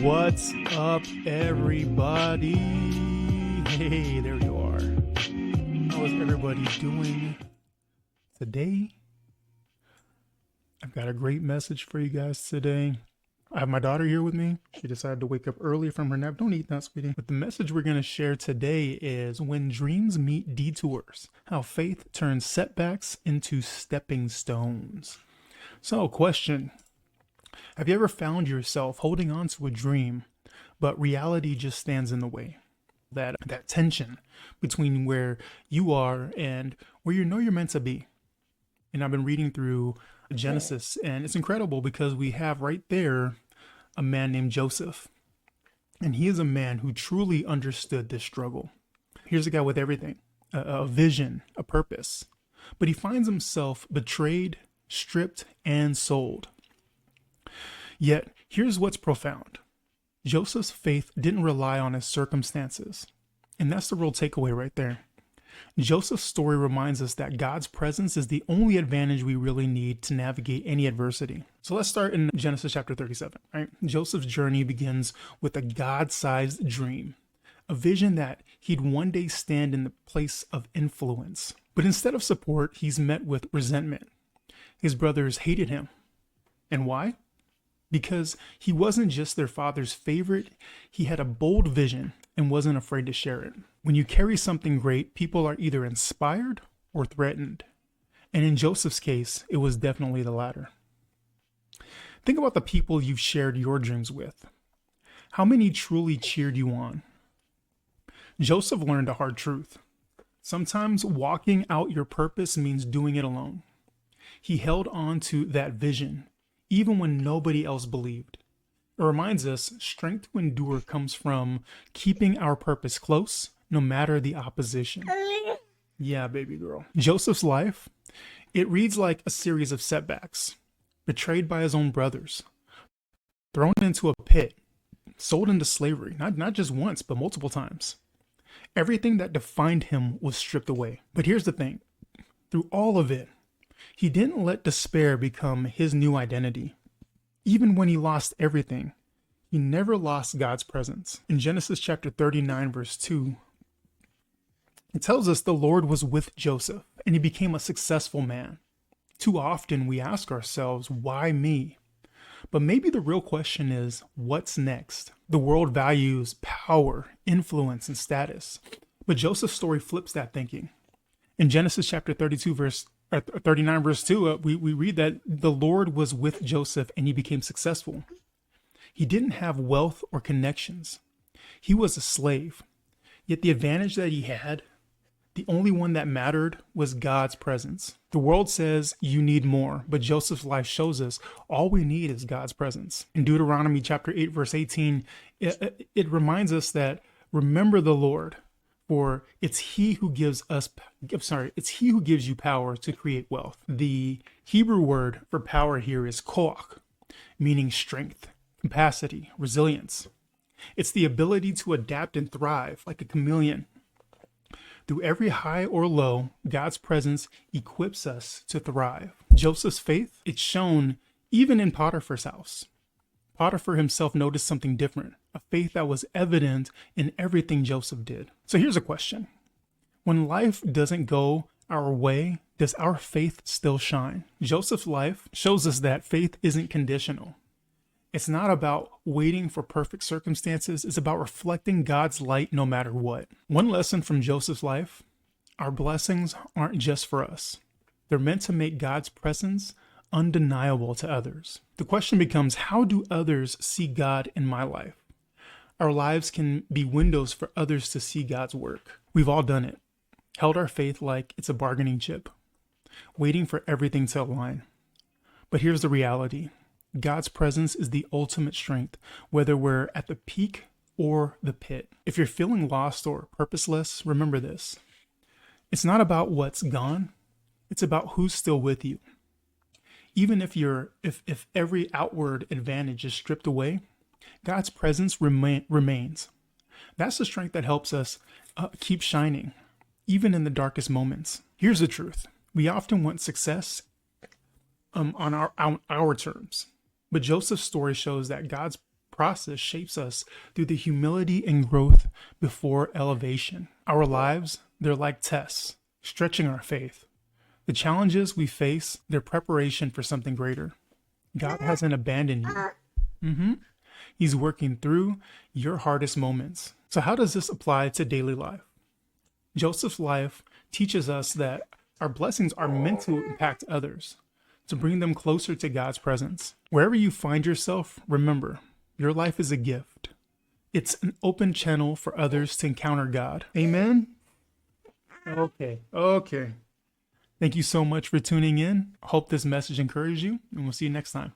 What's up, everybody? Hey, there you are. How is everybody doing today? I've got a great message for you guys today. I have my daughter here with me. She decided to wake up early from her nap. Don't eat that, sweetie. But the message we're going to share today is when dreams meet detours, how faith turns setbacks into stepping stones. So, question. Have you ever found yourself holding on to a dream, but reality just stands in the way? That tension between where you are and where you know you're meant to be. And I've been reading through Genesis, and it's incredible because we have right there a man named Joseph. And he is a man who truly understood this struggle. Here's a guy with everything, a vision, a purpose. But he finds himself betrayed, stripped, and sold. Yet, here's what's profound. Joseph's faith didn't rely on his circumstances. And that's the real takeaway right there. Joseph's story reminds us that God's presence is the only advantage we really need to navigate any adversity. So let's start in Genesis chapter 37, right? Joseph's journey begins with a God-sized dream, a vision that he'd one day stand in the place of influence. But instead of support, he's met with resentment. His brothers hated him. And why? Because he wasn't just their father's favorite, he had a bold vision and wasn't afraid to share it. When you carry something great, people are either inspired or threatened. And in Joseph's case, it was definitely the latter. Think about the people you've shared your dreams with. How many truly cheered you on? Joseph learned a hard truth. Sometimes walking out your purpose means doing it alone. He held on to that vision even when nobody else believed. It reminds us strength to endure comes from keeping our purpose close, no matter the opposition. Yeah, baby girl. Joseph's life, it reads like a series of setbacks. Betrayed by his own brothers, thrown into a pit, sold into slavery, not just once, but multiple times. Everything that defined him was stripped away. But here's the thing. Through all of it, he didn't let despair become his new identity. Even when he lost everything, he never lost God's presence. In Genesis chapter 39, verse 2, it tells us the Lord was with Joseph and he became a successful man. Too often we ask ourselves, why me? But maybe the real question is, what's next? The world values power, influence, and status. But Joseph's story flips that thinking. In Genesis chapter 39 verse 2, we read that the Lord was with Joseph and he became successful. He didn't have wealth or connections. He was a slave. Yet the advantage that he had, the only one that mattered, was God's presence. The world says you need more, but Joseph's life shows us all we need is God's presence. In Deuteronomy chapter 8 verse 18, it reminds us that remember the Lord, for it's he who gives you power to create wealth. The Hebrew word for power here is koach, meaning strength, capacity, resilience. It's the ability to adapt and thrive like a chameleon. Through every high or low, God's presence equips us to thrive. Joseph's faith, it's shown even in Potiphar's house. Potiphar himself noticed something different, a faith that was evident in everything Joseph did. So here's a question. When life doesn't go our way, does our faith still shine? Joseph's life shows us that faith isn't conditional. It's not about waiting for perfect circumstances. It's about reflecting God's light no matter what. One lesson from Joseph's life, our blessings aren't just for us. They're meant to make God's presence undeniable to others. The question becomes, how do others see God in my life? Our lives can be windows for others to see God's work. We've all done it. Held our faith like it's a bargaining chip, waiting for everything to align. But here's the reality. God's presence is the ultimate strength, whether we're at the peak or the pit. If you're feeling lost or purposeless, remember this. It's not about what's gone. It's about who's still with you. Even if every outward advantage is stripped away, God's presence remains. That's the strength that helps us keep shining, even in the darkest moments. Here's the truth. We often want success on our terms. But Joseph's story shows that God's process shapes us through the humility and growth before elevation. Our lives, they're like tests, stretching our faith. The challenges we face, they're preparation for something greater. God hasn't abandoned you. He's working through your hardest moments. So how does this apply to daily life? Joseph's life teaches us that our blessings are meant to impact others, to bring them closer to God's presence. Wherever you find yourself, remember, your life is a gift. It's an open channel for others to encounter God. Amen? Okay. Thank you so much for tuning in. I hope this message encouraged you, and we'll see you next time.